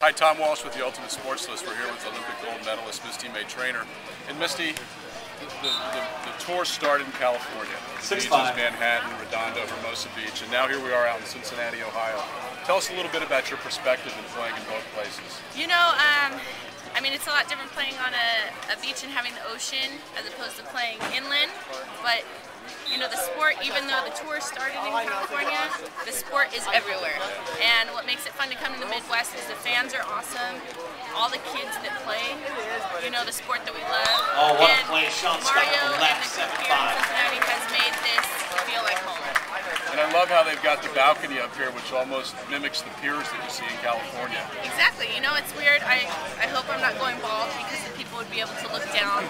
Hi, Tom Walsh with the Ultimate Sports List. We're here with Olympic gold medalist Misty May-Treanor. And Misty, the tour started in California. The beaches, Manhattan, Redondo, Hermosa Beach, and now here we are out in Cincinnati, Ohio. Tell us a little bit about your perspective in playing in both places. You know, I mean, it's a lot different playing on a beach and having the ocean as opposed to playing inland, but you know, the sport, even though the tour started in California, the sport is everywhere. And what makes it fun to come to the Midwest is the fans are awesome. All the kids that play, you know, the sport that we love. Oh, what and a play. Sean Mario Scott and left, the crew here in Cincinnati has made this feel like home. And I love how they've got the balcony up here, which almost mimics the piers that you see in California. Exactly. You know, it's weird. I hope I'm not going bald because the people would be able to look down.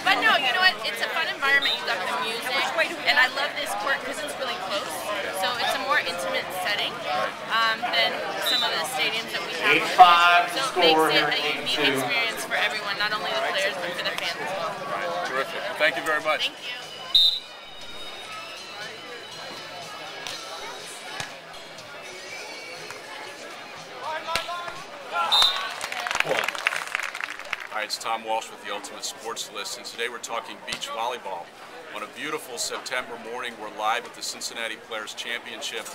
But no, you know what? It's a fun environment. You got the music. And I love this court because it's really close. So it's a more intimate setting than some of the stadiums that we have. So it makes it a unique experience for everyone, not only the players, but for the fans as well. Right. Terrific. Thank you very much. Thank you. Hi, it's Tom Walsh with the Ultimate Sports List, and today we're talking beach volleyball. On a beautiful September morning, we're live at the Cincinnati Players Championship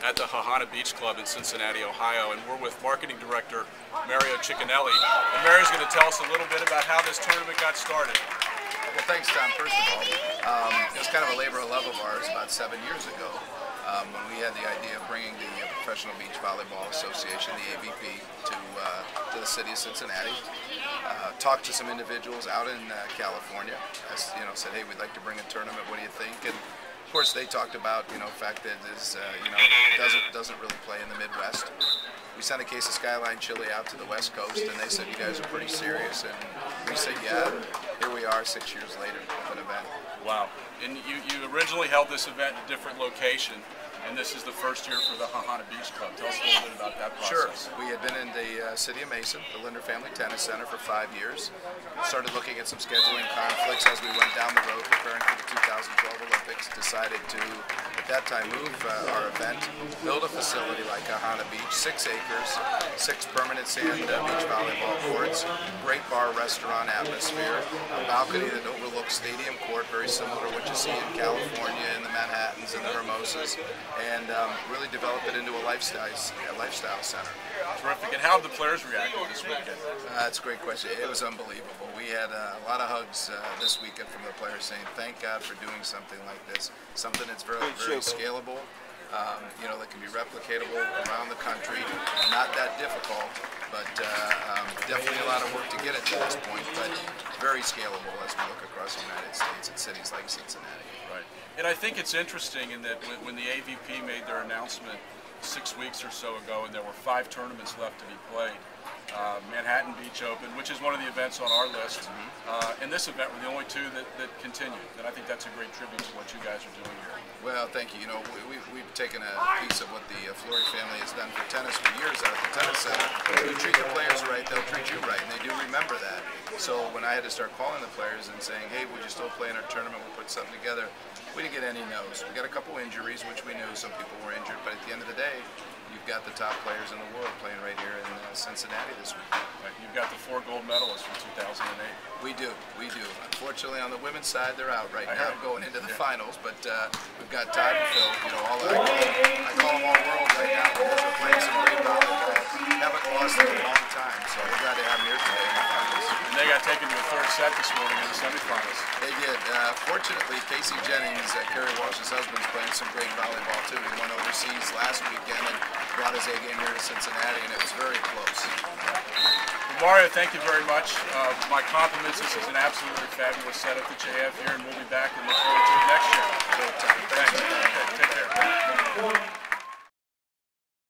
at the Hahana Beach Club in Cincinnati, Ohio, and we're with Marketing Director Mario Cicchenelli. And Mario's going to tell us a little bit about how this tournament got started. Well, thanks, Tom. First of all, it was kind of a labor of love of ours about 7 years ago when we had the idea of bringing the Professional Beach Volleyball Association, the AVP, to the city of Cincinnati. Talked to some individuals out in California. Said, hey, we'd like to bring a tournament. What do you think? And of course, they talked about the fact that doesn't really play in the Midwest. We sent a case of Skyline Chili out to the West Coast, and they said, you guys are pretty serious. And we said, yeah. Here we are 6 years later with an event. Wow. And you originally held this event in a different location, and this is the first year for the Hahana Beach Club. Tell us a little bit about that process. Sure. We had been in the city of Mason, the Linder Family Tennis Center, for 5 years. Started looking at some scheduling conflicts as we went down the road preparing for the 2012 Olympics. Decided to, at that time, move our event, build a facility like Hahana Beach, 6 acres, 6 permanent sand beach volleyball courts, great bar restaurant atmosphere, a balcony that overlooks Stadium Court, very similar to what you see in California, in the Manhattans and the Hermosas, and really develop it into a lifestyle center. Terrific. And how have the players reacted this weekend? That's a great question. It was unbelievable. We had a lot of hugs this weekend from the players saying, thank God for doing something like this, something that's very scalable, that can be replicatable around the country, not that difficult, but definitely a lot of work to get it to this point, but very scalable as we look across the United States and cities like Cincinnati. Right. And I think it's interesting in that when the AVP made their announcement 6 weeks or so ago, and there were 5 tournaments left to be played, Manhattan Beach Open, which is one of the events on our list, and this event were the only 2 that continued. And I think that's a great tribute to what you guys are doing here. Well, thank you. We've taken a piece of what the Flory family has done for tennis for years out at the tennis center. You treat the players right, they'll treat you right, and they do remember that. So when I had to start calling the players and saying, hey, would you still play in our tournament? We'll put something together. We didn't get any no's. We got a couple injuries, which we knew some people were injured, but at the end of the day, you've got the top players in the world playing right here in Cincinnati this weekend. Right. You've got the 4 gold medalists from 2008. We do. Unfortunately, on the women's side, they're out right now, going into the finals. But we've got Todd and Phil. I call them all world right now because they're playing some great volleyball. Haven't lost in a long time, so we're glad to have them here today in the finals. And they got taken to a 3rd set this morning in the semifinals. They did. Fortunately, Casey Jennings, Kerry Walsh's husband, is playing some great volleyball too. He went overseas last weekend and brought his A game here to Cincinnati, and it was very close. Mario, thank you very much. My compliments. This is an absolutely fabulous setup that you have here, and we'll be back and look forward to it next year. Thanks. Take care.